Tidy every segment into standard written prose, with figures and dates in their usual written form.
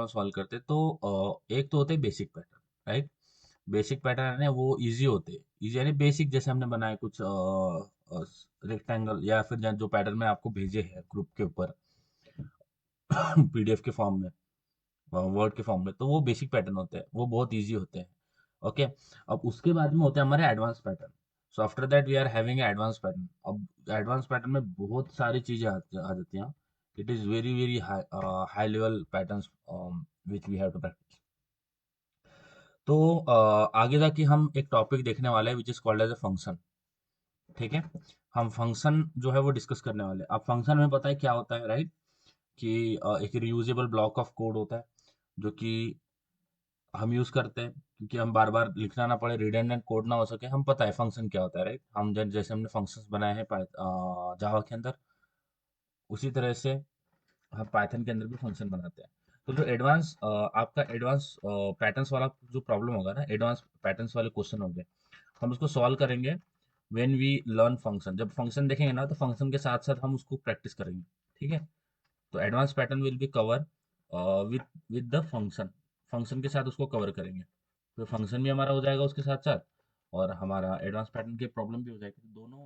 Solve करते हैं, तो एक तो होते हैं basic pattern, right. Basic pattern है वो इजी होते हैं, इजी यानी बेसिक, जैसे हमने बनाए कुछ रेक्टेंगल, या फिर जो पैटर्न में आपको भेजे हैं ग्रुप के ऊपर पीडीएफ के फॉर्म में, वर्ड के फॉर्म में, तो वो बेसिक पैटर्न होते हैं, वो बहुत इजी होते हैं। ओके। अब उसके बाद में होते हैं हमारे advance pattern. So after that we are having advance pattern. अब एडवांस पैटर्न में बहुत सारी चीजें आ जाती हैं। It is very very high level patterns which we have to practice. तो आगे जाके हम एक टॉपिक देखने वाले हैं which is called as a function. ठीक है। हम फंक्शन जो है वो डिस्कस करने वाले हैं। अब फंक्शन में पता है क्या होता है, राइट, कि एक रियूजेबल ब्लॉक ऑफ कोड होता है जो कि हम यूज करते हैं, क्योंकि हम बार बार लिखना ना पड़े, रिडंडेंट कोड ना हो सके, हम पता है फंक्शन क्या होता है, राइट। हम जैसे हमने फंक्शंस बनाए हैं जावा के अंदर, उसी तरह से हम पाइथन के अंदर भी फंक्शन बनाते हैं। तो जो एडवांस आपका एडवांस पैटर्न्स वाला जो प्रॉब्लम होगा ना, एडवांस पैटर्न्स वाले क्वेश्चन होंगे, हम उसको सॉल्व करेंगे व्हेन वी लर्न फंक्शन। जब फंक्शन देखेंगे ना, तो फंक्शन के साथ साथ हम उसको प्रैक्टिस करेंगे। ठीक है। तो advance pattern will be cover with with the function, function के साथ उसको कवर करेंगे। तो फंक्शन भी हमारा हो जाएगा उसके साथ साथ, और हमारा एडवांस पैटर्न की प्रॉब्लम भी हो जाएगी, तो दोनों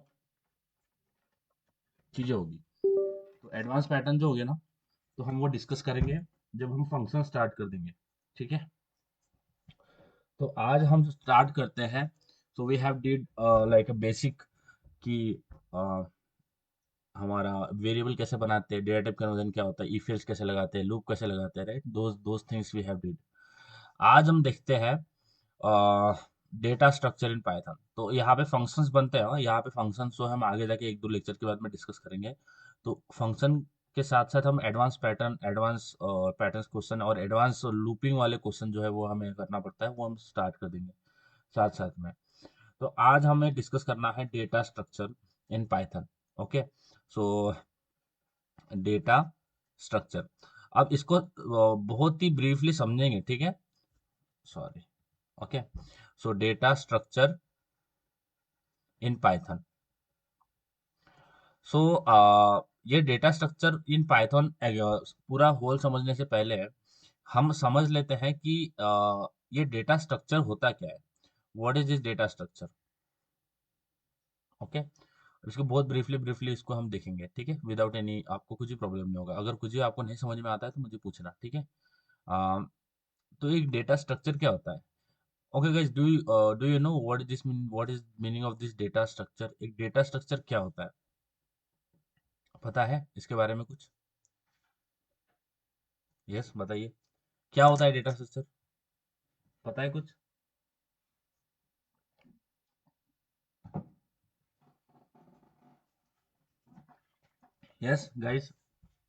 चीजें होगी। तो एडवांस पैटर्न जो हो गया ना, तो हम वो डिस्कस करेंगे जब हम फंक्शन स्टार्ट कर देंगे। ठीक है। तो आज हम स्टार्ट करते हैं। So we have did like a basic कि uh, हमारा वेरिएबल कैसे बनाते हैं, डेटा टाइप कन्वर्जन क्या होता है, इफ एल्स कैसे लगाते हैं, लूप कैसे लगाते हैं, right, those things we have did. आज हम देखते हैं डेटा स्ट्रक्चर इन पाइथन। तो यहाँ पे फंक्शंस बनते हैं, यहाँ पे फंक्शंस जो हम आगे जाके एक दो लेक्चर के बाद में डिस्कस करेंगे। तो फंक्शन के साथ साथ हम advance pattern, advance pattern question और एडवांस लूपिंग वाले क्वेश्चन जो है वो हमें करना पड़ता है, वो हम स्टार्ट कर देंगे साथ साथ में। तो आज हमें डिस्कस करना है data structure in Python. Okay. So data structure, अब इसको बहुत ही ब्रीफली समझेंगे, ठीक है। Sorry. Okay. So data structure in Python. So ये डेटा स्ट्रक्चर इन पाइथन पूरा होल समझने से पहले हम समझ लेते हैं कि ये डेटा स्ट्रक्चर होता क्या है, what is this data structure. Okay. इसको बहुत ब्रीफली ब्रीफली इसको हम देखेंगे, ठीक है, विदाउट एनी, आपको कुछ भी प्रॉब्लम नहीं होगा। अगर कुछ भी आपको नहीं समझ में आता है तो मुझे पूछना, ठीक है। तो एक डेटा स्ट्रक्चर क्या होता है। Okay guys, do you know what is this mean, what is meaning of this data structure. एक डेटा स्ट्रक्चर क्या होता है, पता है इसके बारे में कुछ? यस, बताइए, क्या होता है डेटा स्ट्रक्चर, पता है कुछ? यस गाइस,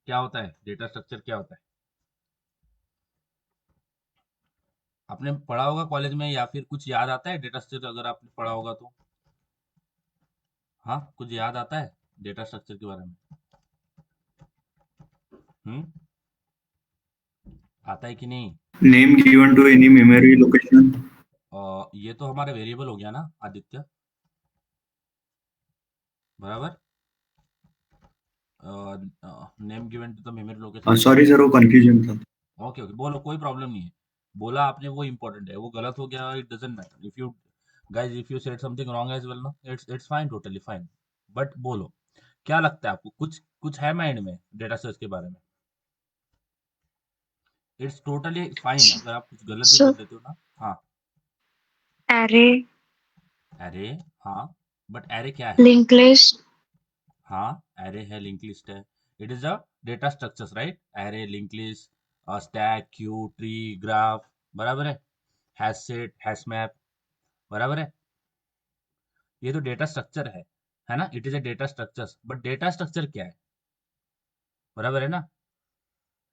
क्या होता है डेटा स्ट्रक्चर, क्या होता है? आपने पढ़ा होगा कॉलेज में, या फिर कुछ याद आता है डेटा स्ट्रक्चर, अगर आपने पढ़ा होगा तो? हाँ, कुछ याद आता है डेटा स्ट्रक्चर के बारे में? हम्म, आता है कि नहीं? Name given to any memory location. ये तो हमारा वेरिएबल हो गया ना आदित्य, बराबर। Name given to the memory location. Sorry sir, वो confusion था. ओके ओके, बोलो, कोई प्रॉब्लम नहीं है। बोला आपने वो इम्पोर्टेंट है, वो गलत हो गया, it doesn't matter if you guys, if you said something wrong as well, no, it's fine, totally fine. But बोलो, क्या लगता है आपको, कुछ कुछ है माइंड में डेटा स्ट्रक्चर के बारे में? इट्स टोटली फाइन अगर आप कुछ गलत भी So, बोल देते हो ना। हाँ। array, अरे, हाँ, बट अरे क्या है? linked list, हाँ, एरे है, लिंक लिस्ट है। It is a data structures, right. Array, link list, stack, Q, tree, graph, बराबर है। हैश सेट, हैश मैप, बराबर है। ये तो डेटा स्ट्रक्चर है ना, it is a data structures. But data structure क्या है, बराबर है ना।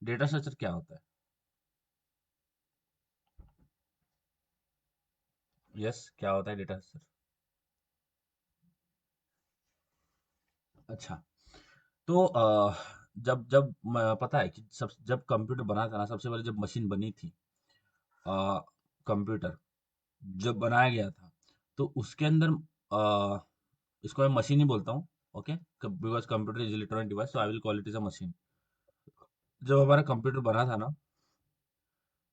डेटा स्ट्रक्चर क्या होता है? यस, क्या होता है डेटा स्ट्रक्चर? अच्छा। तो जब जब पता है कि सब, जब कंप्यूटर बना था ना, सबसे पहले जब मशीन बनी थी, कंप्यूटर जब बनाया गया था, तो उसके अंदर इसको मैं मशीन ही बोलता हूँ। Okay, because computer is electronic device, so I will call it is a machine. जब हमारा कंप्यूटर बना था ना,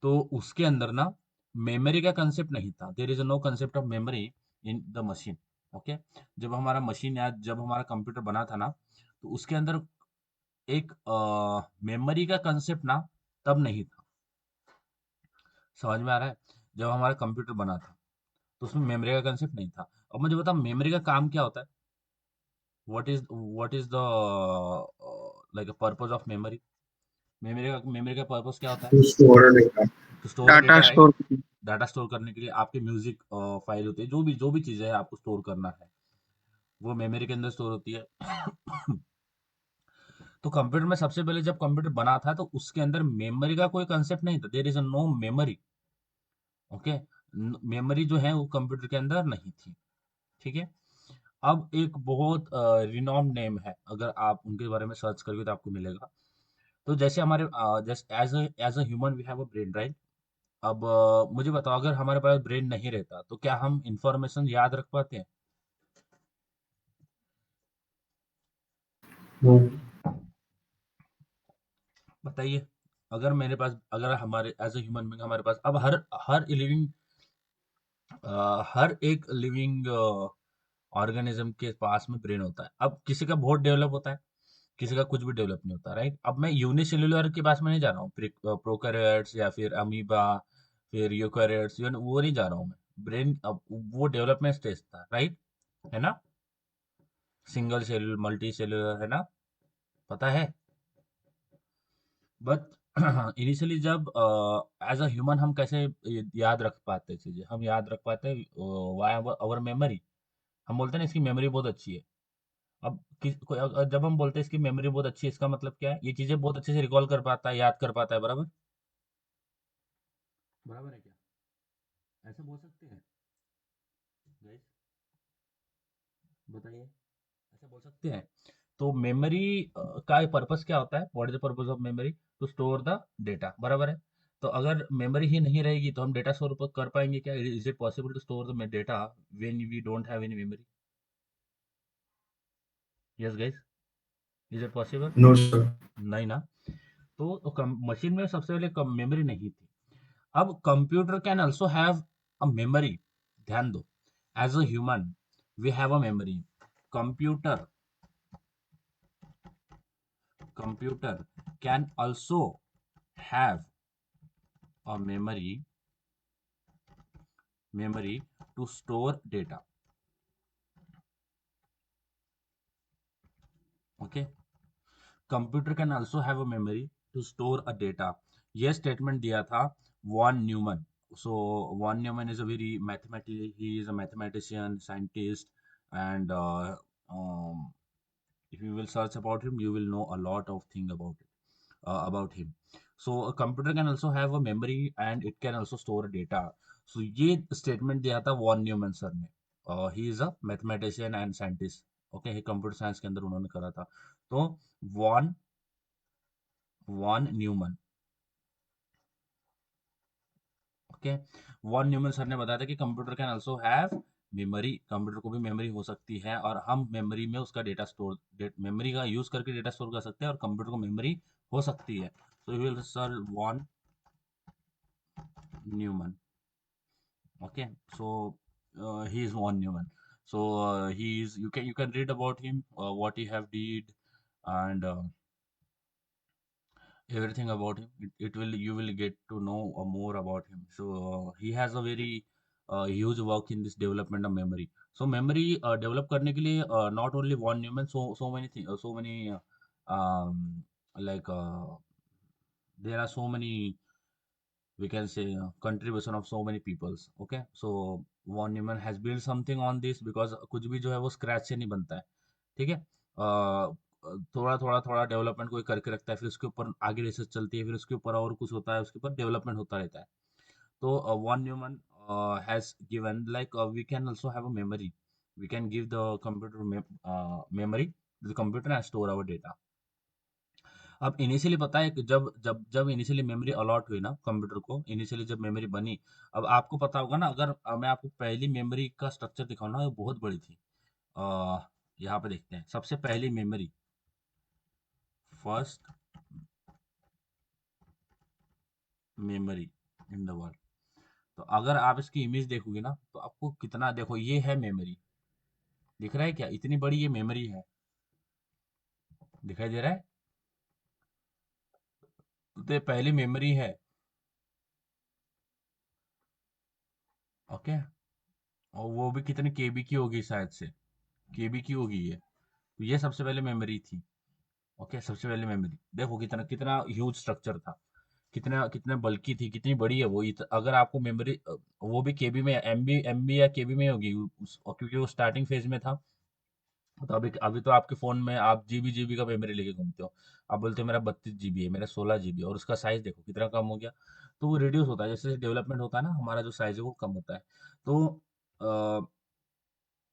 तो उसके अंदर ना मेमोरी का कंसेप्ट नहीं था, there is no concept of memory in the machine. Okay, जब हमारा मशीन या जब हमारा कंप्यूटर बना था ना, तो उसके अंदर एक मेमोरी का कंसेप्ट ना तब नहीं था। समझ में आ रहा है? जब हमारा कंप्यूटर बना था तो उसमें मेमोरी का कंसेप्ट नहीं था। अब मुझे बता, मेमोरी का काम क्या होता है? What is the like purpose of memory? Memory का पर्पस क्या होता है? To store data. To store data data, right? Store. Data store करने के लिए आपकी म्यूजिक फाइल होती है, जो भी चीजें है आपको स्टोर करना है, वो मेमोरी के अंदर स्टोर होती है। तो कंप्यूटर में सबसे पहले जब कंप्यूटर बना था तो उसके अंदर मेमोरी का कोई कंसेप्ट नहीं था, there is no memory. Okay, memory जो है वो कंप्यूटर के अंदर नहीं थी। ठीक है। अब एक बहुत रिनॉम्ड नेम है, अगर आप उनके बारे में सर्च करोगे तो आपको मिलेगा। तो जैसे हमारे जैसे as a human we have a brain, right? अब मुझे बताओ, अगर हमारे पास ब्रेन नहीं रहता तो क्या हम इंफॉर्मेशन याद रख पाते हैं? No. बताइए। अगर मेरे पास, अगर हमारे एज अ ह्यूमन बीइंग हमारे पास अब हर लिविंग हर एक लिविंग ऑर्गेनिज्म के पास में ब्रेन होता है। अब किसी का बहुत डेवलप होता है, किसी का कुछ भी डेवलप नहीं होता, राइट? अब मैं यूनिसेल्युलर के पास में नहीं जा रहा हूँ, प्रोकैरियोट्स या फिर अमीबा, फिर यूकैरियोट्स, वो नहीं जा रहा हूँ मैं। ब्रेन अब वो डेवलपमेंट स्टेज था, राइट? है ना? सिंगल सेलुलर, मल्टी सेलुलर, है ना? पता है? बट इनिशियली जब एज अ ह्यूमन हम कैसे याद रख पाते हैं चीजें? हम याद रख पाते हैं वाई अवर मेमोरी। हम बोलते हैं ना इसकी मेमोरी बहुत अच्छी है। अब जब हम बोलते हैं इसकी मेमोरी बहुत अच्छी है, इसका मतलब क्या है? ये चीजें बहुत अच्छे से रिकॉल कर पाता है, याद कर पाता है, बराबर? बराबर है क्या? ऐसा बोल सकते हैं गाइस? बताइए, ऐसा बोल सकते हैं? तो मेमोरी का पर्पस क्या होता है? What is the purpose of memory? To store the data, बराबर है? तो अगर मेमोरी ही नहीं रहेगी तो हम डेटा स्टोर कर पाएंगे क्या? Is it possible to store the data when we don't have any memory? Yes guys, is it possible? No, sir. नहीं ना। तो मशीन में सबसे पहले मेमोरी नहीं थी। अब computer can also have a memory. ध्यान दो, as a human we have a memory. Computer computer can also have a memory to store data. Okay, computer can also have a memory to store a data. ये statement दिया था Von Neumann. So Von Neumann is a very mathematic, he is a mathematician scientist, and if you will search about him you will know a lot of thing about him. So a computer can also have a memory and it can also store data. So ये statement दिया था Von Neumann sir ने। He is a mathematician and scientist. Okay, ये computer science के अंदर उन्होंने करा था। तो Von Von Neumann, okay, Von Neumann sir ने बताया था कि computer can also have memory, computer को भी मेमोरी हो सकती है और हम मेमोरी में उसका डेटा स्टोर, मेमोरी का यूज करके डेटा स्टोर कर सकते हैं और कंप्यूटर को मेमोरी हो सकती है। So you will sir Von Neumann. Okay, so he is von Neumann. So he is, you can read about him, what he have did, and everything about him. It will, you will get to know more about him. So he has a very huge work in this development of memory. So memory develop करने के लिए not only von Neumann, so many things, so many um, like there are so many, we can say, contribution of so many peoples. Okay, so von Neumann has built something on this because कुछ भी जो है वो scratch से नहीं बनता है। ठीक है, थोड़ा थोड़ा थोड़ा डेवलपमेंट कोई करके रखता है, फिर उसके ऊपर आगे रिसर्च चलती है, फिर उसके ऊपर और कुछ होता है, उसके ऊपर डेवलपमेंट होता रहता है। तो von Neumann has given like we can also have a memory, we can give the memory to the computer and store our data. अब इनिशियली पता है कि जब जब जब इनिशियली मेमोरी अलॉट हुई ना कंप्यूटर को, इनिशियली जब मेमोरी बनी, अब आपको पता होगा ना, अगर मैं आपको पहली मेमोरी का स्ट्रक्चर दिखाऊं ना, वो बहुत बड़ी थी। आ, यहाँ पे देखते हैं सबसे पहली memory, first memory. In the world. तो अगर आप इसकी इमेज देखोगे ना तो आपको कितना, देखो ये है मेमोरी, दिख रहा है क्या, इतनी बड़ी ये मेमोरी है, दिखाई दे रहा है, तो ये पहली मेमोरी है। ओके, और वो भी कितने केबी की होगी, शायद से केबी की होगी ये, तो ये सबसे पहले मेमोरी थी। ओके, सबसे पहले मेमोरी देखो कितना कितना ह्यूज स्ट्रक्चर था, कितना कितना बल्कि थी, कितनी बड़ी है वो, अगर आपको मेमोरी, वो भी केबी में, एमबी एमबी या केबी में होगी क्योंकि वो स्टार्टिंग फेज में था। तो अभी तो आपके फोन में आप जीबी जीबी का मेमोरी लेके घूमते हो, आप बोलते हो मेरा 32 जीबी है, मेरा 16 जीबी, और उसका साइज देखो कितना कम हो गया। तो वो रिड्यूस होता है, जैसे डेवलपमेंट होता है ना, हमारा जो साइज है वो कम होता है। तो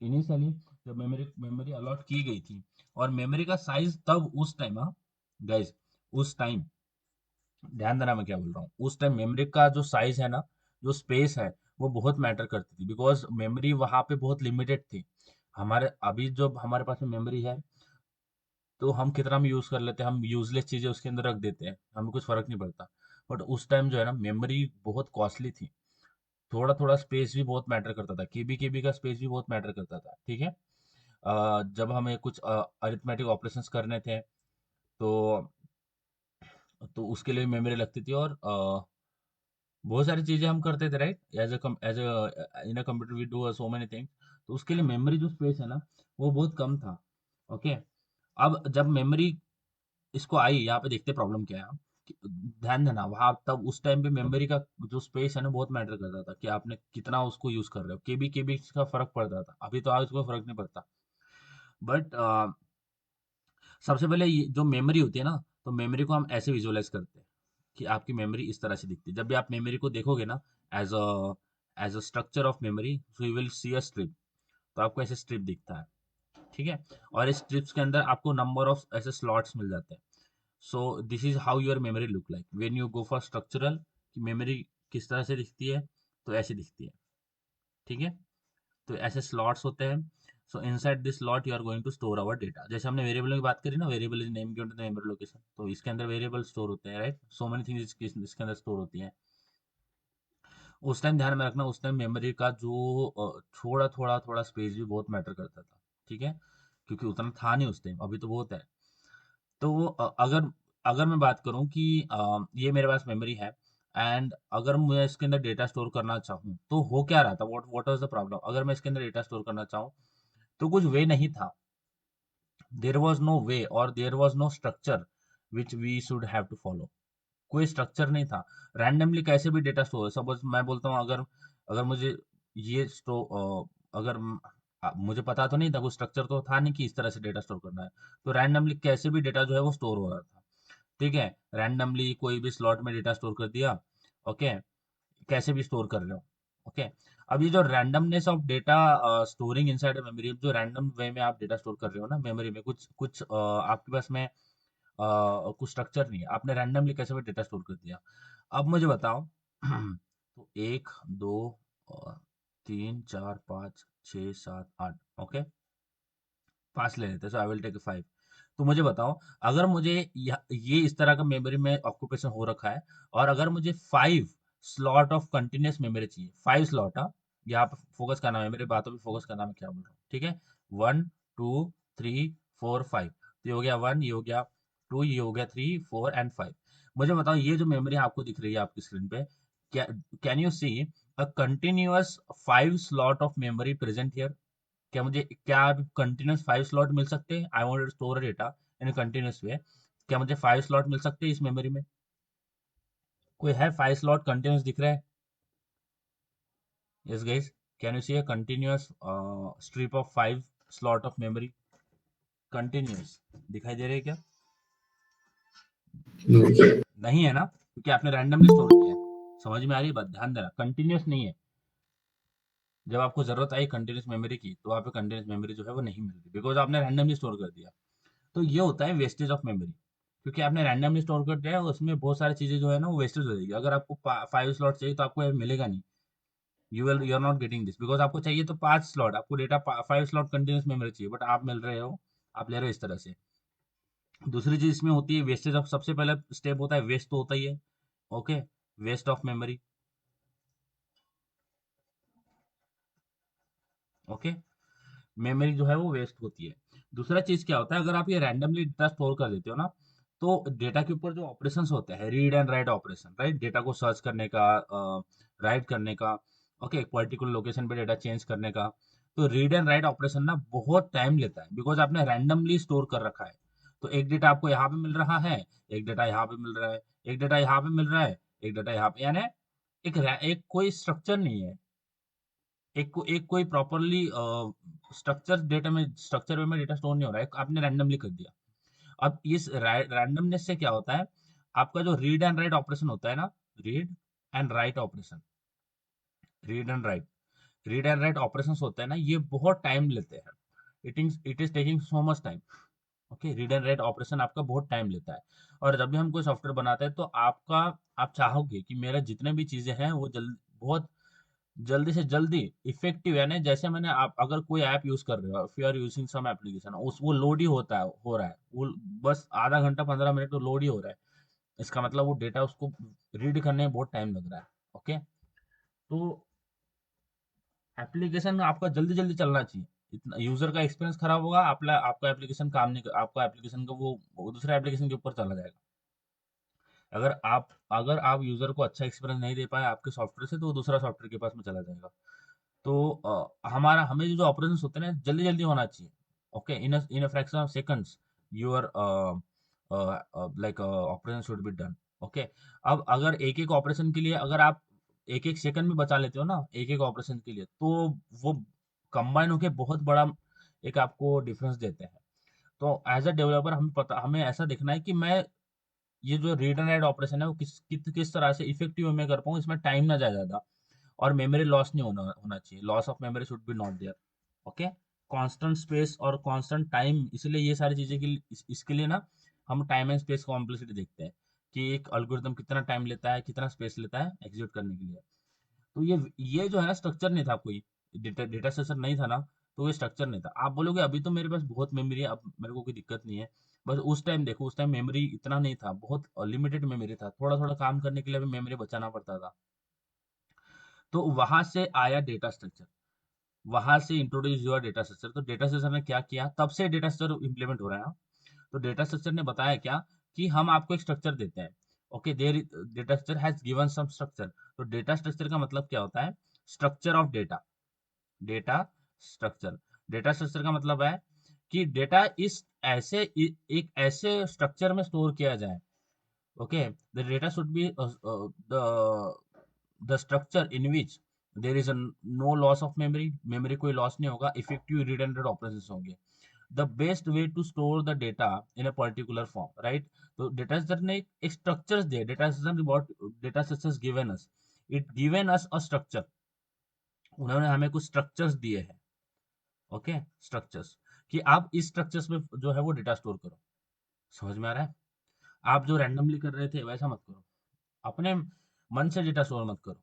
इनिशियली जब मेमोरी मेमोरी अलॉट की गई थी, और मेमोरी का साइज तब उस टाइम, हाँ गाइज, उस टाइम ध्यान देना मैं क्या बोल रहा हूँ, उस टाइम मेमोरी का जो साइज है ना, जो स्पेस है, वो बहुत मैटर करती थी, बिकॉज मेमोरी वहां पे बहुत लिमिटेड थी। हमारे अभी जो हमारे पास में मेमोरी है, तो हम कितना भी यूज कर लेते हैं, हम यूजलेस चीजें उसके अंदर रख देते हैं, हमें कुछ फर्क नहीं पड़ता। बट उस टाइम जो है ना, मेमोरी बहुत कॉस्टली थी, थोड़ा थोड़ा स्पेस भी बहुत मैटर करता था, केबी केबी का स्पेस भी बहुत मैटर करता था, ठीक है। जब हमें कुछ अरिथमेटिक ऑपरेशंस करने थे, तो उसके लिए मेमोरी लगती थी, और बहुत सारी चीजें हम करते थे, right, as in a computer we do so many things. तो उसके लिए मेमोरी जो स्पेस है ना, वो बहुत कम था। ओके, अब जब मेमोरी इसको आई, यहाँ पे देखते प्रॉब्लम क्या है, ध्यान देना, वहां तब उस टाइम पे मेमोरी का जो स्पेस है ना, बहुत मैटर करता था कि आपने कितना उसको यूज कर रहे हो, केबी केबी का फर्क पड़ता था, अभी तो आज कोई फर्क नहीं पड़ता। बट सबसे पहले जो मेमोरी होती है ना, तो मेमोरी को हम ऐसे विजुअलाइज करते हैं कि आपकी मेमोरी इस तरह से दिखती है। जब भी आप मेमोरी को देखोगे ना, as a structure of memory, so you will see a strip, तो आपको ऐसे स्ट्रिप दिखता है, ठीक है। और इस स्ट्रिप्स के अंदर आपको नंबर ऑफ ऐसे स्लॉट्स मिल जाते हैं। So this is how your memory look like when you go for structural, कि मेमोरी किस तरह से दिखती है, तो ऐसे दिखती है, ठीक है। तो ऐसे स्लॉट्स होते हैं। So inside this slot you are going to store our data, जैसे हमने वेरिएबल की बात करी ना, variable is name given to the memory location, तो इसके अंदर वेरिएबल स्टोर होते हैं, राइट, सो मेनी थिंग्स इसके अंदर स्टोर होती हैं। उस टाइम ध्यान में रखना, उस टाइम मेमोरी का जो थोड़ा थोड़ा थोड़ा स्पेस भी बहुत मैटर करता था, ठीक है, क्योंकि उतना था नहीं उस टाइम, अभी तो बहुत है। तो अगर अगर मैं बात करूं कि ये मेरे पास मेमोरी है, एंड अगर मैं इसके अंदर डेटा स्टोर करना चाहूँ, तो हो क्या रहा था, व्हाट वाज द प्रॉब्लम, अगर मैं इसके अंदर डेटा स्टोर करना चाहूँ, तो कुछ वे नहीं था, देयर वाज नो वे और there was no structure which we should have to follow. कोई स्ट्रक्चर नहीं था, रैंडमली कैसे भी डेटा स्टोर, सपोज मैं बोलता हूँ, अगर अगर मुझे ये स्टोर, अगर मुझे पता तो नहीं था, कोई स्ट्रक्चर तो था नहीं कि इस तरह से डेटा स्टोर करना है, तो रैंडमली कैसे भी डेटा जो है वो स्टोर हो रहा था, ठीक है। रैंडमली कोई भी स्लॉट में डेटा स्टोर कर दिया, ओके, कैसे भी स्टोर कर रहे हो, ओके। अब ये जो randomness of data storing inside memory, जो रैंडम वे में आप डेटा स्टोर कर रहे हो ना मेमोरी में, कुछ कुछ आपके पास में कुछ स्ट्रक्चर नहीं है, आपने रैंडमली कैसे भी डेटा स्टोर कर दिया। अब मुझे बताओ तो 1 2 3 4 5 6 7 8, ओके, 5 ले लेते हैं, सो आई विल टेक 5। तो मुझे बताओ, अगर मुझे ये इस तरह का मेमोरी में ऑक्यूपेशन हो रखा है, और अगर मुझे 5 स्लॉट ऑफ कंटिन्यूस मेमोरी चाहिए, 5 स्लॉट, हाँ, यहाँ पे फोकस करना है, मेरे बातों पे फोकस करना, मैं क्या बोल रहा हूँ, ठीक है। 1 2 3 4 5, तो ये हो गया 1, ये हो गया 2, ये हो गया 3 4 एंड 5। मुझे बताओ, ये जो मेमोरी आपको दिख रही है आपकी स्क्रीन पे, क्या, can you see a continuous 5 slot of memory present here? क्या कंटिन्यूस 5 स्लॉट मिल सकते हैं? I want to store data in continuous way, क्या मुझे 5 स्लॉट मिल सकते हैं इस मेमोरी में? कोई है 5 स्लॉट कंटिन्यूस दिख रहा है? Yes guys, can you see a continuous strip of 5 slot of memory, continuous दिखाई दे रही है क्या? No. नहीं है ना, क्योंकि आपने रैंडमली स्टोर किया है। समझ में आ रही है बात, ध्यान देना, कंटिन्यूस नहीं है। जब आपको जरूरत आई कंटिन्यूस मेमोरी की, तो वहाँ पे कंटिन्यूस मेमोरी जो है वो नहीं मिल रही, बिकॉज आपने रैंडमली स्टोर कर दिया। तो ये होता है वेस्टेज ऑफ मेमोरी, क्योंकि आपने रैंडमली स्टोर कर दिया है, उसमें बहुत सारी चीजें जो है ना वो वेस्टेज हो जाएगी। अगर आपको 5 स्लॉट चाहिए, तो आपको ये मिलेगा नहीं, you are not getting this, because आपको चाहिए तो 5 स्लॉट, आपको डेटा 5 स्लॉट कंटिन्यूस मेमोरी चाहिए, बट आप मिल रहे हो, आप ले रहे हो इस तरह से। दूसरी चीज इसमें होती है वेस्टेज ऑफ, सबसे पहला स्टेप होता है वेस्ट, तो होता ही है, okay, waste of memory. Okay, memory जो है वो वेस्ट होती है। दूसरा चीज क्या होता है, अगर आप ये रैंडमली डेटा स्टोर कर देते हो ना, तो डेटा के ऊपर जो ऑपरेशंस होते हैं, read and write operation, right, data को सर्च करने का, राइट करने का, ओके, एक पर्टिकुलर लोकेशन पे डेटा चेंज करने का, तो रीड एंड राइट ऑपरेशन ना बहुत टाइम लेता है, बिकॉज आपने रैंडमली स्टोर कर रखा है। तो एक डेटा आपको यहाँ पे मिल रहा है, एक डेटा यहाँ पे मिल रहा है, एक डेटा यहाँ पे मिल रहा है, एक डेटा यहाँ पे, यानी एक कोई स्ट्रक्चर नहीं है, एक कोई प्रॉपरली स्ट्रक्चर डेटा में, स्ट्रक्चर वे में डेटा स्टोर नहीं हो रहा है, आपने रैंडमली कर दिया। अब इस रैंडमनेस से क्या होता है, आपका जो रीड एंड राइट ऑपरेशन होता है ना, read and write operation, read and right, read and right operations होते हैं ना, ये बहुत टाइम लेते हैं। It is taking so much time. Okay, read and write operation आपका बहुत टाइम लेता है। और जब भी हम कोई सॉफ्टवेयर बनाते हैं तो आपका, आप चाहोगे कि मेरा जितने भी चीजें हैं वो बहुत जल्दी से जल्दी इफेक्टिव, यानी जैसे मैंने, आप अगर कोई ऐप यूज कर रहे हो, if you are using some application, उस वो लोड ही होता है, हो रहा है वो, बस आधा घंटा 15 मिनट तो लोड ही हो रहा है, इसका मतलब वो डेटा उसको रीड करने में बहुत टाइम लग रहा है। ओके, तो एप्लीकेशन आपका जल्दी जल्दी चलना चाहिए, इतना यूजर का एक्सपीरियंस खराब होगा, आपका आपका एप्लीकेशन काम नहीं आपका एप्लीकेशन का वो दूसरे एप्लीकेशन के ऊपर चला जाएगा। अगर आप यूजर को अच्छा एक्सपीरियंस नहीं दे पाए आपके सॉफ्टवेयर से, तो वो दूसरा सॉफ्टवेयर के पास में चला जाएगा। तो हमें जो ऑपरेशंस होते हैं जल्दी जल्दी होना चाहिए। Okay, in a fraction of seconds your like operation should be done. Okay, अब अगर एक एक ऑपरेशन के लिए अगर आप एक एक सेकंड में बचा लेते हो ना, एक एक ऑपरेशन के लिए, तो वो कंबाइन होके बहुत बड़ा एक आपको डिफरेंस देते हैं। तो एज अ डेवलपर हमें ऐसा देखना है कि मैं ये जो रीड एंड राइट ऑपरेशन है वो किस तरह से इफेक्टिव में कर पाऊँ, इसमें टाइम ना जाए ज्यादा, और मेमोरी लॉस नहीं होना होना चाहिए, loss of memory should be not there. Okay, constant space और कांस्टेंट टाइम, इसलिए ये सारी चीजें के लिए इसके लिए ना हम टाइम एंड स्पेस कॉम्प्लेक्सिटी देखते हैं, कि एक एल्गोरिथम कितना टाइम लेता है, कितना स्पेस लेता है एग्जीक्यूट करने के लिए। तो ये जो है ना, स्ट्रक्चर नहीं था कोई, डेटा डेटा स्ट्रक्चर नहीं था ना, तो ये स्ट्रक्चर नहीं था। आप बोलोगे अभी तो मेरे पास बहुत मेमोरी है, अब मेरे को कोई दिक्कत नहीं है, बस उस टाइम देखो, उस टाइम मेमोरी इतना नहीं था, बहुत लिमिटेड मेमोरी था, थोड़ा थोड़ा काम करने के लिए भी मेमोरी बचाना पड़ता था। तो वहां से आया डेटा स्ट्रक्चर, वहां से इंट्रोड्यूस हुआ डेटा स्ट्रक्चर। तो डेटा स्ट्रक्चर ने क्या किया, तब से डेटा स्ट्रक्चर इंप्लीमेंट हो रहा है। हाँ? तो डेटा स्ट्रक्चर ने बताया क्या, कि हम आपको एक स्ट्रक्चर देते हैं। Okay, their data structure has given some structure. तो डेटा स्ट्रक्चर का मतलब क्या होता है, structure of data, data structure. Data structure का मतलब है कि डेटा इस एक ऐसे स्ट्रक्चर में स्टोर किया जाए। Okay, the data should be the structure in which there is no loss of memory, memory कोई लॉस नहीं होगा, इफेक्टिव रिडंडेंट ऑपरेशंस होंगे, the best way to store the data in a particular form, right. तो data structure ने एक structures दिए, data structures given us, it given us a structure, उन्होंने हमें कुछ स्ट्रक्चर्स दिए हैं। ओके, स्ट्रक्चर्स, कि आप इस स्ट्रक्चर्स में जो है वो डेटा स्टोर करो। समझ में आ रहा है, आप जो रैंडमली कर रहे थे वैसा मत करो, अपने मन से डेटा स्टोर मत करो।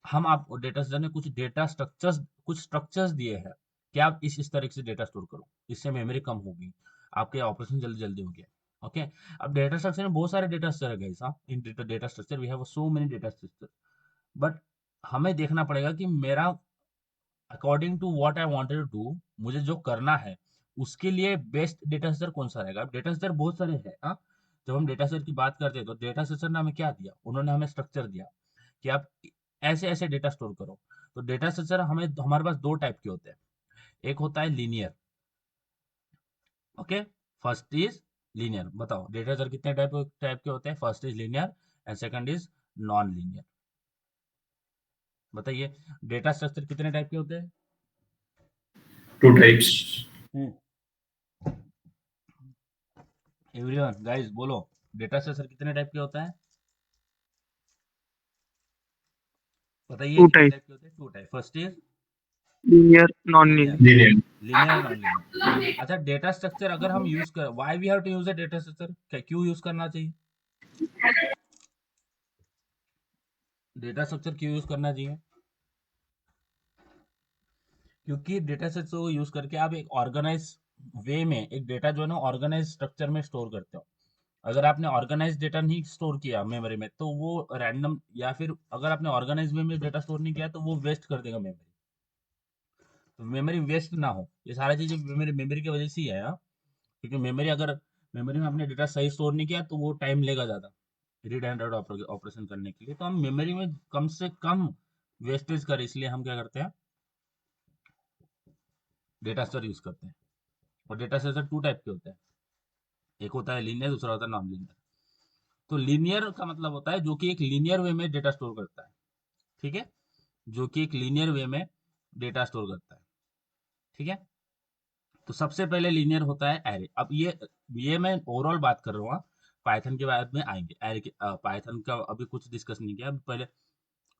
हम आप डेटा स्टोर ने कुछ स्ट्रक्चर्स दिए हैं कि आप इस तरीके से डेटा स्टोर करो, इससे मेमोरी कम होगी, आपके ऑपरेशन जल्दी जल्दी हो गया। ओके, अब डेटा स्ट्रक्चर में बहुत सारे डेटा स्ट्रक्चर है गाइस। हाँ, in data structure we have so many data structure, but हमें देखना पड़ेगा कि मेरा according to what I wanted to do, मुझे जो करना है उसके लिए बेस्ट डेटा स्ट्रक्चर कौन सा रहेगा। अब डेटा स्ट्रक्चर बहुत सारे हैं। हाँ, जब हम डेटा स्ट्रक्चर की बात करते हैं तो डेटा स्ट्रक्चर ने हमें क्या दिया, उन्होंने हमें स्ट्रक्चर दिया कि आप ऐसे ऐसे डेटा स्टोर करो। तो डेटा स्ट्रक्चर हमारे पास दो टाइप के होते हैं, एक होता है linear. Okay, first is linear. बताओ डेटा स्ट्रक्चर कितने टाइप के होते हैं, first is linear and second is non linear. बताइए, डेटा स्ट्रक्चर कितने टाइप के होते हैं। 2 types. एवरीवन गाइस बोलो, डेटा स्ट्रक्चर कितने टाइप के होता है, बताइए टू कितने टाइप, टाइप के होते हैं। Two type, first is linear non linear, linear. Linear. Linear non linear. अच्छा, डेटा स्ट्रक्चर अगर हम यूज कर, why we have to use a data structure, क्यों यूज करना चाहिए, डेटा स्ट्रक्चर क्यों यूज करना चाहिए, क्योंकि डेटा स्ट्रक्चर को यूज करके आप एक ऑर्गेनाइज वे में एक डेटा जो है ना ऑर्गेनाइज स्ट्रक्चर में स्टोर करते हो। अगर आपने ऑर्गेनाइज डेटा नहीं स्टोर किया मेमोरी में, तो वो रैंडम, या फिर अगर आपने ऑर्गेनाइज वे में डेटा स्टोर नहीं किया तो वो वेस्ट कर देगा मेमोरी। मेमोरी वेस्ट ना हो। ये सारी चीजें मेमोरी मेमोरी की वजह से ही है यार। क्योंकि मेमोरी अगर मेमोरी में आपने डेटा सही स्टोर नहीं किया तो वो टाइम लेगा ज़्यादा रीड एंड राइट ऑपरेशन करने के लिए। तो हम मेमोरी में कम से कम वेस्टेज करें, इसलिए हम क्या करते हैं, डेटा स्टोर यूज करते हैं। और डेटा स्टोर टू टाइप के होते हैं, एक होता है लीनियर, दूसरा होता है नॉन लीनियर। तो लीनियर का मतलब होता है जो कि एक लीनियर वे में डेटा स्टोर करता है, ठीक है, जो कि एक लीनियर वे में डेटा स्टोर करता है, ठीक है। तो सबसे पहले लीनियर होता है एरे। अब ये मैं ओवरऑल बात कर रहा हूँ, पाइथन के बाद में आएंगे एरे के। पाइथन का अभी कुछ डिस्कस नहीं किया, अभी पहले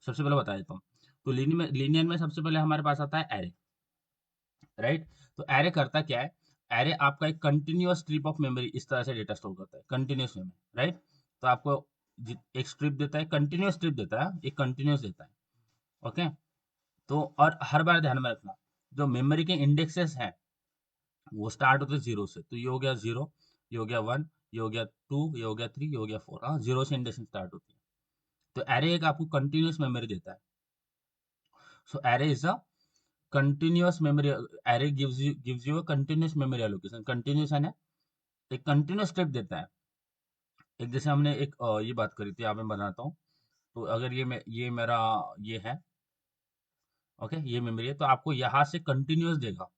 सबसे पहले बता देता हूँ। तो लीनियर में सबसे पहले हमारे पास आता है एरे, राइट। तो एरे करता क्या है, एरे आपका एक कंटिन्यूअस स्ट्रिप ऑफ मेमोरी इस तरह से डेटा स्टोर करता है कंटिन्यूअस वे में, राइट। तो आपको एक स्ट्रिप देता है, कंटिन्यूअस स्ट्रिप देता है, एक कंटिन्यूअस देता है, ओके। तो और हर बार ध्यान में रखना, जो मेमोरी के इंडेक्सेस हैं वो स्टार्ट होते हैं जीरो से। तो ये हो गया जीरो, ये हो गया वन, ये हो गया टू, ये हो गया थ्री, ये हो गया फोर। हाँ, जीरो से इंडेक्सिंग स्टार्ट होती है। तो एरे एक आपको कंटिन्यूअस मेमोरी देता है। So array is a continuous memory. Array gives you a continuous memory allocation. Continuous है ना, एक continuous step देता है। एक जैसे हमने एक ये बात करी थी, यहाँ पे बनाता हूँ। तो अगर ये मेरा ये है, ओके, ये मेमोरी है, तो आपको यहाँ से कंटिन्यूस देगा,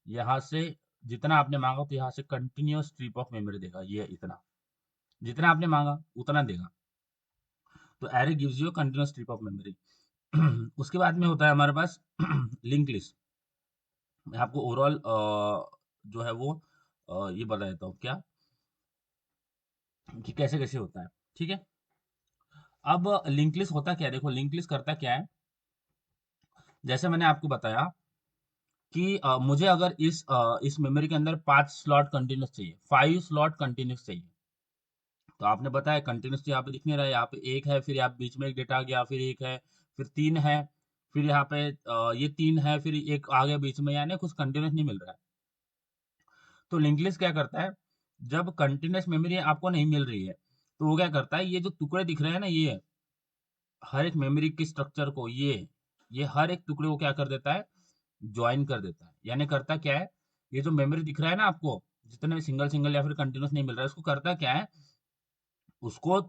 यहाँ से जितना आपने मांगा तो यहाँ से कंटिन्यूस स्ट्रिप ऑफ मेमोरी देगा, ये इतना जितना आपने मांगा उतना देगा। तो array gives you continuous strip of memory. उसके बाद में होता है हमारे पास लिंक लिस्ट। मैं आपको ओवरऑल जो है वो ये बता देता हूँ क्या, कि कैसे कैसे होता है, ठीक है। अब लिंक लिस्ट होता क्या है, देखो लिंक लिस्ट करता क्या है। जैसे मैंने आपको बताया कि मुझे अगर इस मेमोरी के अंदर 5 स्लॉट कंटिन्यूस चाहिए, 5 स्लॉट कंटिन्यूस चाहिए। तो आपने बताया कंटिन्यूस यहाँ पे दिख नहीं रहा है, यहाँ पे एक है, फिर यहाँ बीच में एक डेटा आ गया, फिर एक है, फिर तीन है, फिर यहाँ पे ये तीन है, फिर एक आ गया बीच में, यानी कुछ कंटिन्यूस नहीं मिल रहा है। तो लिंक लिस्ट क्या करता है, जब कंटिन्यूस मेमोरी आपको नहीं मिल रही है तो वो क्या करता है, ये जो टुकड़े दिख रहे हैं ना, ये हर एक मेमोरी के स्ट्रक्चर को, ये हर एक टुकड़े को क्या कर देता है, ज्वाइन कर देता है। यानी करता क्या है, ये जो मेमोरी दिख रहा है ना आपको, जितने सिंगल सिंगल या फिर कंटिन्यूस नहीं मिल रहा है, उसको करता क्या है, उसको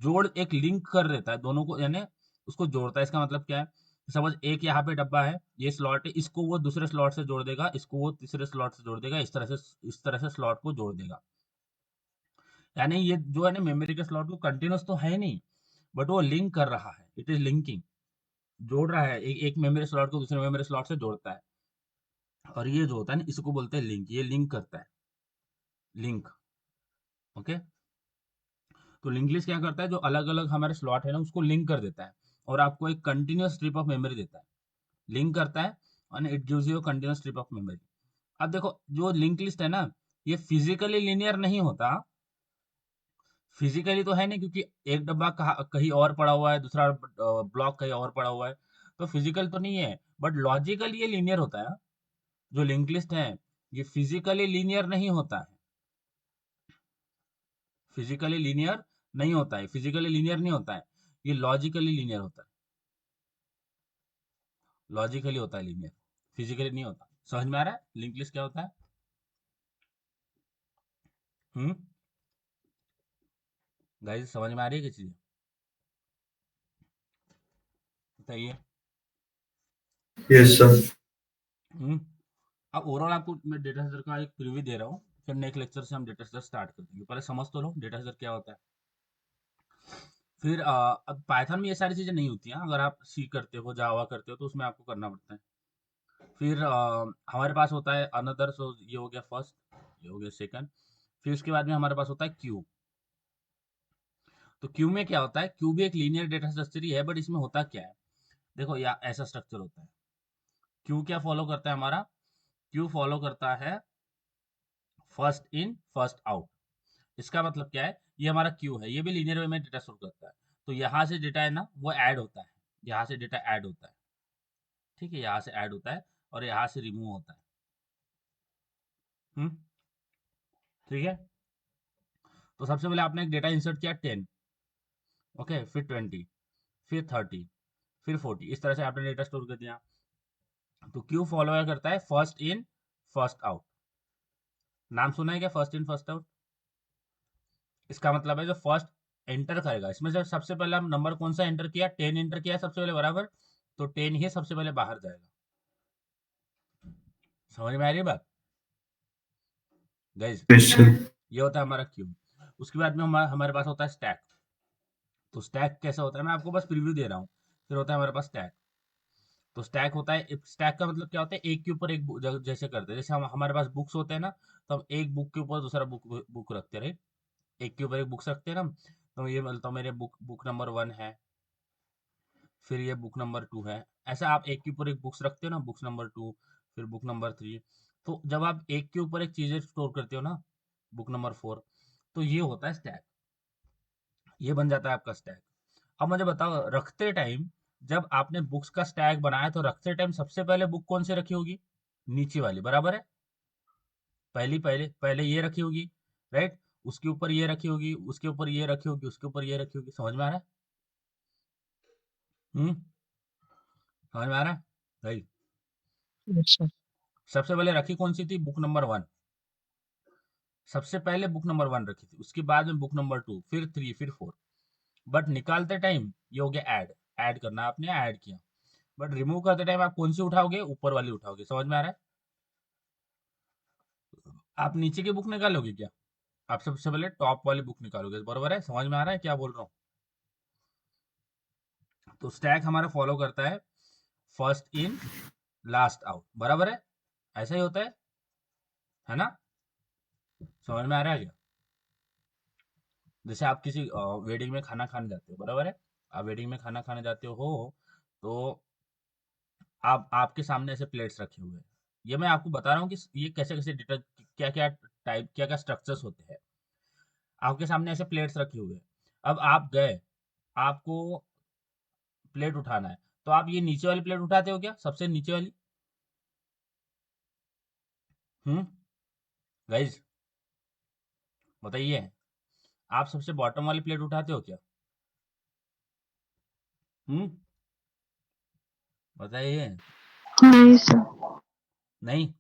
जोड़ एक लिंक कर देता है दोनों को, यानी उसको जोड़ता है। इसका मतलब क्या है, सपोज एक यहाँ पे डब्बा है, ये स्लॉट है, इसको वो दूसरे स्लॉट से जोड़ देगा, इसको वो तीसरे स्लॉट से जोड़ देगा, इस तरह से स्लॉट को जोड़ देगा। यानी ये जो है ना मेमोरी के स्लॉट को कंटिन्यूस तो है नहीं, बट वो लिंक कर रहा है, इट इज लिंकिंग, जोड़ रहा है, एक मेमोरी स्लॉट को दूसरे मेमोरी स्लॉट से जोड़ता है। और ये जो होता है ना, इसको बोलते हैं लिंक, ये लिंक करता है, लिंक, ओके। तो लिंक लिस्ट क्या करता है, जो अलग अलग हमारे स्लॉट है ना उसको लिंक कर देता है, और आपको एक कंटिन्यूस स्ट्रिप ऑफ मेमोरी देता है, लिंक करता है, और it gives you continuous strip of memory. अब देखो जो लिंक लिस्ट है ना, ये फिजिकली लिनियर नहीं होता, फिजिकली तो है नहीं, क्योंकि एक डब्बा कहीं और पड़ा हुआ है, दूसरा ब्लॉक कहीं और पड़ा हुआ है, तो फिजिकल तो नहीं है, बट लॉजिकली ये लीनियर होता है। जो लिंक लिस्ट है ये फिजिकली लीनियर नहीं होता है, फिजिकली लीनियर नहीं होता है, फिजिकली लीनियर नहीं होता है, ये लॉजिकली लीनियर होता है, लॉजिकली होता है लीनियर, फिजिकली नहीं होता। समझ में आ रहा है लिंक लिस्ट क्या होता है? हम्म, गाइस समझ में आ रही है क्या चीज, बताइए। Yes, sir. हम्म। अब ओवरऑल आपको मैं डेटा स्ट्रक्चर का एक प्रीव्यू दे रहा हूँ, फिर नेक्स्ट लेक्चर से हम डेटा स्ट्रक्चर स्टार्ट कर देंगे। पहले समझ तो लो डेटा स्ट्रक्चर क्या होता है। फिर अब पाइथन में ये सारी चीजें नहीं होती हैं, अगर आप सी करते हो, जावा करते हो, तो उसमें आपको करना पड़ता है। फिर हमारे पास होता है अनदर, सो ये हो गया फर्स्ट, ये हो गया सेकंड। फिर उसके बाद में हमारे पास होता है क्यू। तो क्यू में क्या होता है, क्यू भी एक लीनियर डेटा स्ट्रक्चर ही है, बट इसमें होता क्या है, देखो या ऐसा स्ट्रक्चर होता है। क्यू क्या फॉलो करता है हमारा, क्यू फॉलो करता है फर्स्ट इन फर्स्ट आउट। इसका मतलब क्या है, ये हमारा क्यू है, ये भी लीनियर वे में डेटा स्टोर करता है। तो यहाँ से डेटा है ना वो ऐड होता है, यहाँ से डेटा ऐड होता है, ठीक है, यहाँ से ऐड होता है, और यहाँ से रिमूव होता है। हम्म, ठीक है। तो सबसे पहले आपने एक डेटा इंसर्ट किया 10, ओके, फिर 20, फिर 30, फिर 40, इस तरह से आपने डेटा स्टोर कर दिया। तो क्यू फॉलो करता है फर्स्ट इन फर्स्ट आउट। नाम सुना है क्या फर्स्ट इन फर्स्ट आउट? इसका मतलब है जो फर्स्ट एंटर करेगा, इसमें से सबसे पहले हम नंबर कौन सा एंटर किया, 10 एंटर किया सबसे पहले, बराबर, तो 10 ही सबसे पहले बाहर जाएगा। समझ में आ रही है बात गाइज? Yes, sir. ये होता है हमारा क्यू। उसके बाद में हमारे पास होता है स्टैक। तो स्टैक कैसा होता है, मैं आपको बस प्रीव्यू दे रहा हूँ। फिर होता है हमारे पास स्टैक। तो स्टैक होता है, स्टैक का मतलब क्या होता है, एक के ऊपर एक जैसे करते हैं, जैसे हम हमारे पास बुक्स होते हैं ना, तो हम एक बुक के ऊपर दूसरा बुक बुक रखते हैं, एक के ऊपर एक बुक्स रखते हैं ना। तो ये मतलब मेरे बुक नंबर 1 है, फिर ये बुक नंबर 2 है। ऐसा आप एक के ऊपर एक बुक्स रखते हो ना, बुक्स नंबर 2, फिर बुक नंबर 3। तो जब आप एक के ऊपर एक चीजें स्टोर करते हो ना, बुक नंबर 4, तो ये होता है स्टैक। ये बन जाता है आपका स्टैक। अब मुझे बताओ, रखते टाइम जब आपने बुक्स का स्टैक बनाया, तो रखते टाइम सबसे पहले बुक कौन सी रखी होगी? नीचे वाली, बराबर है। पहली पहले पहले ये रखी होगी, राइट। उसके ऊपर ये रखी होगी, उसके ऊपर ये रखी होगी, उसके ऊपर ये रखी होगी। समझ में आ रहा है? हम्म, समझ में आ रहा है भाई? Yes, sir. सबसे पहले रखी कौन सी थी? Book number 1। सबसे पहले बुक नंबर 1 रखी थी, उसके बाद में बुक नंबर 2, फिर 3, फिर 4। बट निकालते टाइम ये हो गया ऐड। ऐड करना आपने, ऐड किया। बट रिमूव करते टाइम आप कौन सी उठाओगे? ऊपर वाली उठाओगे। समझ में आ रहा है? आप नीचे की बुक निकालोगे क्या? आप सबसे पहले टॉप वाली बुक निकालोगे, बरोबर है? समझ में आ रहा है क्या बोल रहा हूँ? तो स्टैक हमारा फॉलो करता है फर्स्ट इन लास्ट आउट, बराबर है? ऐसा ही होता है ना? समझ में आ रहा है क्या? जैसे आप किसी वेडिंग में खाना खाने जाते हो, बराबर है? आप वेडिंग में खाना खाने जाते हो, तो आप आपके सामने ऐसे प्लेट्स रखे हुए हैं। ये मैं आपको बता रहा हूँ कि ये कैसे कैसे क्या क्या टाइप, क्या क्या स्ट्रक्चर्स होते हैं। आपके सामने ऐसे प्लेट्स रखे हुए हैं। अब आप गए, आपको प्लेट उठाना है, तो आप ये नीचे वाली प्लेट उठाते हो क्या, सबसे नीचे वाली? हम्म, गाइज बताइए, आप सबसे बॉटम वाली प्लेट उठाते हो क्या? हम्म, बताइए। नहीं सर। नहीं,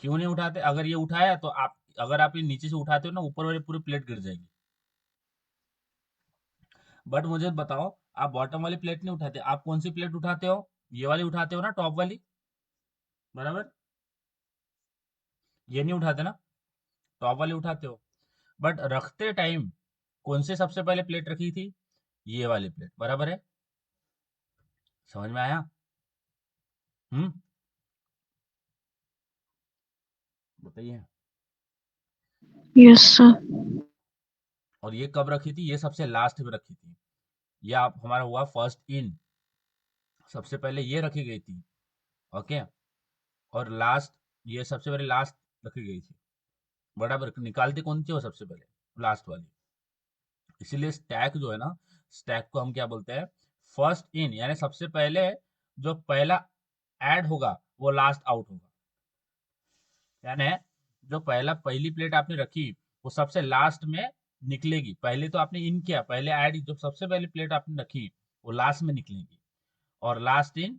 क्यों नहीं उठाते? अगर ये उठाया तो आप, अगर आप ये नीचे से उठाते हो ना, ऊपर वाली पूरी प्लेट गिर जाएगी। बट मुझे बताओ, आप बॉटम वाली प्लेट नहीं उठाते, आप कौन सी प्लेट उठाते हो? ये वाली उठाते हो ना, टॉप वाली, बराबर? ये नहीं उठाते ना, टॉप वाली उठाते हो। बट रखते टाइम कौन से सबसे पहले प्लेट रखी थी? ये वाली प्लेट, बराबर है? समझ में आया? हम्म, बताइए। Yes, sir. और ये कब रखी थी? ये सबसे लास्ट में रखी थी। ये आप हमारा हुआ फर्स्ट इन, सबसे पहले ये रखी गई थी, ओके। और लास्ट, ये सबसे पहले लास्ट रखी गई थी, बराबर। निकालते कौन सी हो सबसे पहले? लास्ट वाली। इसीलिए स्टैक जो है ना, स्टैक को हम क्या बोलते हैं? फर्स्ट इन, यानी सबसे पहले जो पहला ऐड होगा वो लास्ट आउट होगा। यानी जो पहली प्लेट आपने रखी, वो सबसे लास्ट में निकलेगी। पहले तो आपने इन किया, पहले ऐड, जो सबसे पहली प्लेट आपने रखी वो लास्ट में निकलेगी। और लास्ट इन,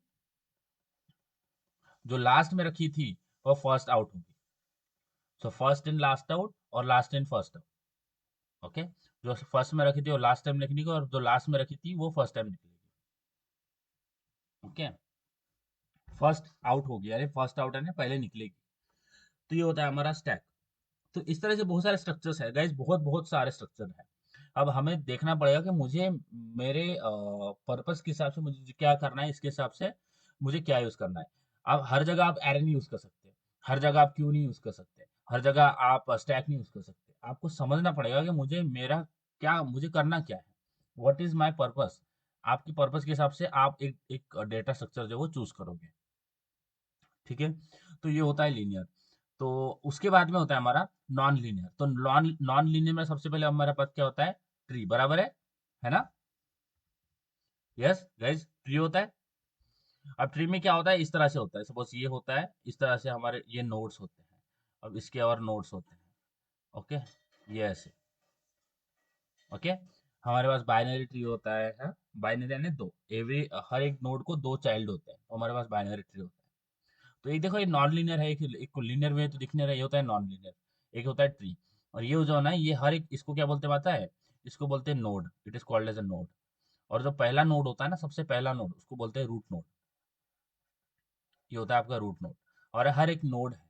जो लास्ट में रखी थी, वो फर्स्ट आउट होगी। So first in last out, और last in first out, okay. जो फर्स्ट में रखी थी वो लास्ट टाइम निकलेगी, और जो लास्ट में रखी थी वो फर्स्ट टाइम निकलेगी, ओके। फर्स्ट आउट होगी, यानी फर्स्ट आउट है ना, पहले निकलेगी। तो ये होता है हमारा स्टैक। तो इस तरह से बहुत सारे स्ट्रक्चर्स है गाइस, बहुत बहुत सारे स्ट्रक्चर है। अब हमें देखना पड़ेगा कि मुझे मेरे पर्पस के हिसाब से मुझे क्या करना है, इसके हिसाब से मुझे क्या यूज करना है। अब हर जगह आप एरे नहीं यूज कर सकते, हर जगह आप क्यू नहीं यूज कर सकते, हर जगह आप स्टैक नहीं यूज कर सकते। आपको समझना पड़ेगा कि मुझे मेरा क्या, मुझे करना क्या है, व्हाट इज माय पर्पस। आपकी पर्पस के हिसाब से आप एक डेटा स्ट्रक्चर जो है वो चूज करोगे, ठीक है। तो ये होता है लीनियर। तो उसके बाद में होता है हमारा नॉन लीनियर। तो नॉन नॉन लीनियर में सबसे पहले हमारे पास क्या होता है? ट्री, बराबर है ना? यस गाइस, ट्री होता है। अब ट्री में क्या होता है? इस तरह से होता है, सपोज ये होता है, इस तरह से हमारे ये नोड्स होते हैं। अब इसके और नोड्स होते हैं, ओके। ये ऐसे, ओके। हमारे पास बाइनरी ट्री होता है, हाँ? बाइनरी यानी दो, एवरी हर एक नोड को दो चाइल्ड होते हैं, तो हमारे पास बाइनरी ट्री होता है। तो एक देखो, ये नॉन लीनियर है, एक लीनियर वे तो दिख नहीं रहा, ये होता है नॉन लीनियर, एक होता है ट्री। और ये जो है ना, ये हर एक, इसको क्या बोलते हैं पता है? इसको बोलते हैं node, it is called as a node. और जो पहला नोड होता है ना, सबसे पहला नोड, उसको बोलते हैं रूट नोड। ये होता है आपका रूट नोड। और हर एक नोड है,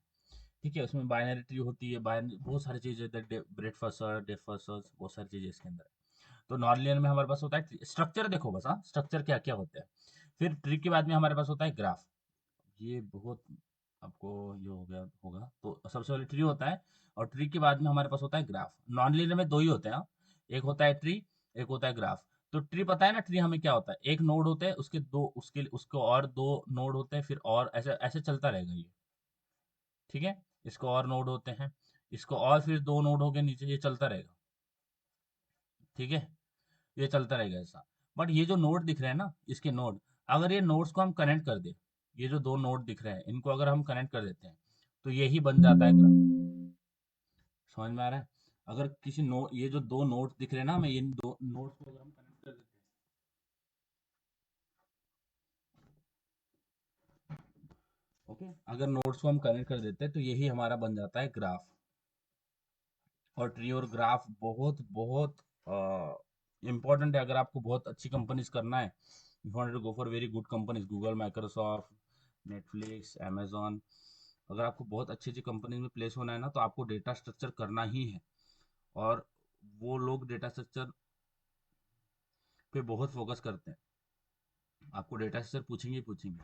ठीक है, उसमें बाइनरी ट्री होती है, बाइनरी बहुत सारी चीजें होती है, ब्रेड फर्सर, डेप्थ फर्सर, बहुत सारी चीजें इसके अंदर है। तो नॉन लीनियर में हमारे पास होता है स्ट्रक्चर, देखो बस, हाँ, स्ट्रक्चर क्या क्या होता है। फिर ट्री के बाद में हमारे पास होता है ग्राफ। ये बहुत आपको ये हो गया होगा, तो सबसे पहले ट्री होता है, और ट्री के बाद में हमारे पास होता है ग्राफ। नॉन लीनियर में दो ही होते हैं, हाँ, एक होता है ट्री, एक होता है ग्राफ। तो ट्री पता है ना, ट्री हमें क्या होता है, एक नोड होते हैं, उसके दो, उसको और दो नोड होते हैं, फिर और ऐसे ऐसे चलता रहेगा ये, ठीक है। इसको और नोड होते हैं, इसको और फिर दो नोड हो गए नीचे, ये चलता रहेगा, ठीक है, ये चलता रहेगा ऐसा। बट ये जो नोड दिख रहे हैं ना, इसके नोड, अगर ये नोड्स को हम कनेक्ट कर दे, ये जो दो नोड दिख रहे हैं, इनको अगर हम कनेक्ट कर देते हैं, तो यही बन जाता है ग्राफ। समझ में आ रहा है? अगर किसी नोड, ये जो दो नोड्स दिख रहे हैं ना, हमें इन दो नोड्स को अगर हम कनेक्ट कर देते हैं, ओके, अगर नोड्स को हम कनेक्ट कर देते हैं, तो यही हमारा बन जाता है ग्राफ। और ट्री और ग्राफ बहुत बहुत इम्पोर्टेंट है, अगर आपको बहुत अच्छी कंपनीज करना है, you want to go for very good companies, Google, Microsoft, Netflix, amazon, अगर आपको बहुत अच्छी अच्छी कंपनीज में प्लेस होना है ना, तो आपको डेटा स्ट्रक्चर करना ही है। और वो लोग डेटा स्ट्रक्चर पे बहुत फोकस करते हैं, आपको डेटा स्ट्रक्चर पूछेंगे ही पूछेंगे,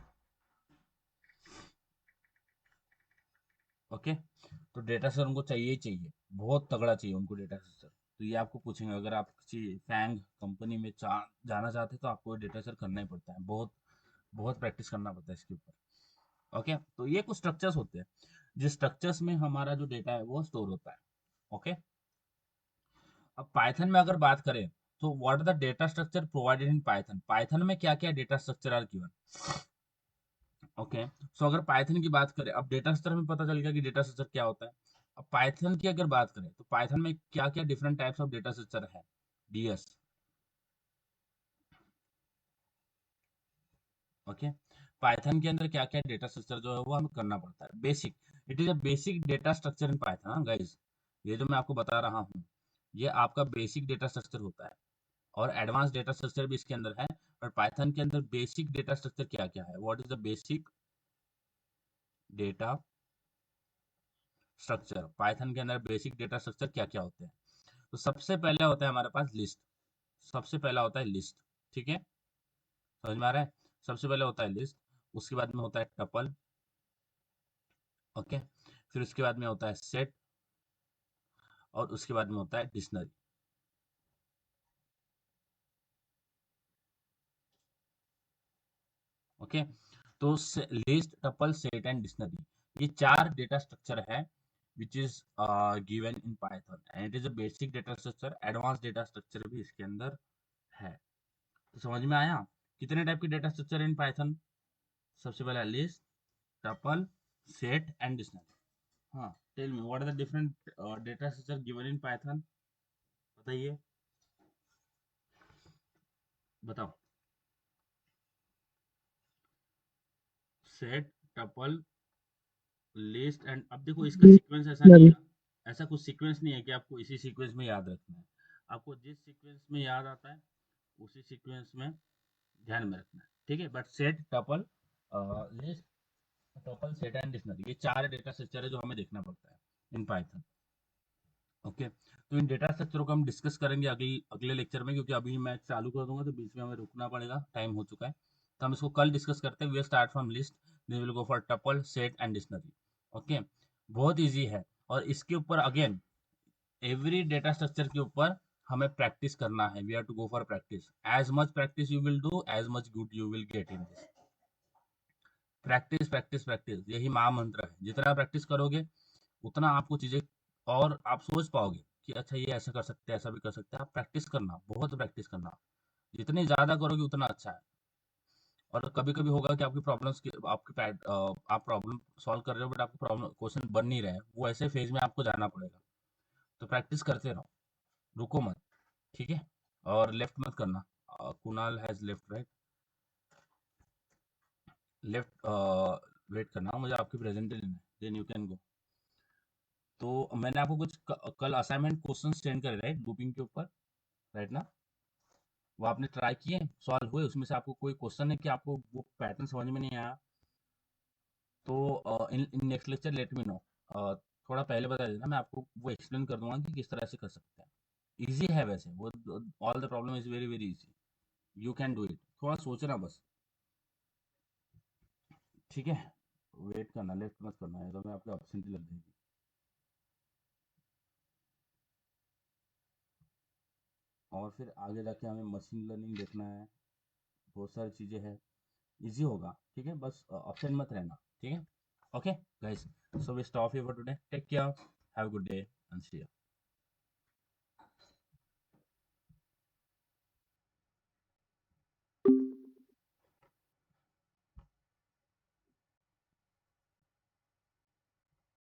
ओके। तो डेटा स्ट्रक्चर उनको चाहिए ही चाहिए, बहुत तगड़ा चाहिए उनको डेटा स्ट्रक्चर। तो ये आपको पूछेंगे, अगर आप किसी फैंग कंपनी में जाना चाहते हैं, तो आपको डेटा स्ट्रक्चर करना ही पड़ता है, बहुत बहुत प्रैक्टिस करना पड़ता है इसके ऊपर, ओके। तो ये कुछ स्ट्रक्चर्स होते हैं, जिस स्ट्रक्चर्स में हमारा जो डेटा है वो स्टोर होता है, ओके। अब पाइथन में अगर बात करें, तो what are the data structure provided in Python, Python में क्या क्या data structure are given, okay. So अगर पाइथन की बात करें, अब डेटा स्ट्रक्चर में पता चल गया कि डेटा स्ट्रक्चर क्या होता है। अब पाइथन की अगर बात करें, तो पाइथन में क्या क्या different types of data structure है, डीएस, ओके। पाइथन के अंदर क्या क्या डेटा स्ट्रक्चर जो है वो हमें करना पड़ता है, basic, it is a basic data structure in Python guys. ये जो मैं आपको बता रहा हूँ, ये आपका बेसिक डेटा स्ट्रक्चर होता है, और एडवांस डेटा स्ट्रक्चर भी इसके अंदर है। और पाइथन के अंदर बेसिक डेटा स्ट्रक्चर क्या क्या है, what is the basic data structure, Python के अंदर बेसिक डेटा स्ट्रक्चर क्या क्या होते हैं। तो सबसे पहले होता है हमारे पास लिस्ट, सबसे पहला होता है लिस्ट, ठीक है, समझ में आ रहा है? सबसे पहले होता है लिस्ट, उसके बाद में होता है टपल, ओके, फिर उसके बाद में होता है सेट, और उसके बाद में होता है डिक्शनरी, ओके। तो list, tuple, set and dictionary, ये चार डेटा स्ट्रक्चर है which is given in Python, and it is a basic data structure, advance data structure भी इसके अंदर है। तो समझ में आया कितने टाइप के डेटा स्ट्रक्चर इन पाइथन? सबसे पहला list, tuple, set and dictionary. हाँ, tell me what are the different data structure given in Python, बताइए, बताओ। सेट, टपल, लिस्ट एंड, अब देखो इसका सीक्वेंस ऐसा नहीं है, ऐसा कुछ सीक्वेंस नहीं है कि आपको इसी सीक्वेंस में याद रखना है, आपको जिस सीक्वेंस में याद आता है उसी सीक्वेंस में ध्यान में रखना है, ठीक है। But set, tuple, list, tuple, set and dictionary, ये चार डेटा स्ट्रक्चर है जो हमें देखना पड़ता है इन पाइथन, ओके। तो इन डेटा स्ट्रक्चरों को हम डिस्कस करेंगे अगले लेक्चर में, क्योंकि अभी मैं चालू कर दूंगा तो बीच में हमें रुकना पड़ेगा, टाइम हो चुका है। तो हम इसको कल डिस्कस करते हैं, we start from list, then will go for tuple, set and dictionary, okay. बहुत इजी है, और इसके ऊपर अगेन एवरी डेटा स्ट्रक्चर के ऊपर हमें प्रैक्टिस करना है, we have to go for practice, as much practice you will do, as much good you will get in this. Practice practice practice, यही महामंत्र है, जितना प्रैक्टिस करोगे उतना आपको चीजें, और आप सोच पाओगे कि अच्छा ये ऐसा कर सकते हैं, ऐसा भी कर सकते हैं। आप प्रैक्टिस करना, बहुत प्रैक्टिस करना, जितनी ज्यादा करोगे उतना अच्छा है। और कभी कभी होगा कि आपकी प्रॉब्लम्स की आपके आप प्रॉब्लम सॉल्व कर रहे हो, बट आपको प्रॉब्लम क्वेश्चन बन नहीं रहे हैं, वो ऐसे फेज में आपको जाना पड़ेगा। तो प्रैक्टिस करते रहो, रुको मत, ठीक है। और लेफ्ट मत करना, Kunal has left, right, left, wait करना, मुझे आपकी प्रेजेंट लेना है, देन यू कैन गो। तो मैंने आपको कुछ कल असाइनमेंट क्वेश्चन सेंड करे, राइट, लूपिंग के ऊपर, राइट ना? वो आपने ट्राई किए, सॉल्व हुए? उसमें से आपको कोई क्वेश्चन है कि आपको वो पैटर्न समझ में नहीं आया? तो in in next lecture let me know, थोड़ा पहले बता देना, मैं आपको वो एक्सप्लेन कर दूंगा कि किस तरह से कर सकते हैं। इजी है वैसे वो, all the problem is very very easy, you can do it, थोड़ा सोचना बस, ठीक है? वेट करना, लेफ्ट मत करना है तो मैं आपके ऑप्शन लग जाएगी। और फिर आगे जाके हमें मशीन लर्निंग देखना है, बहुत सारी चीज़ें हैं, इजी होगा, ठीक है? बस ऑप्शन मत रहना, ठीक है? Okay guys, so we stop here for today, take care, have a good day and see you.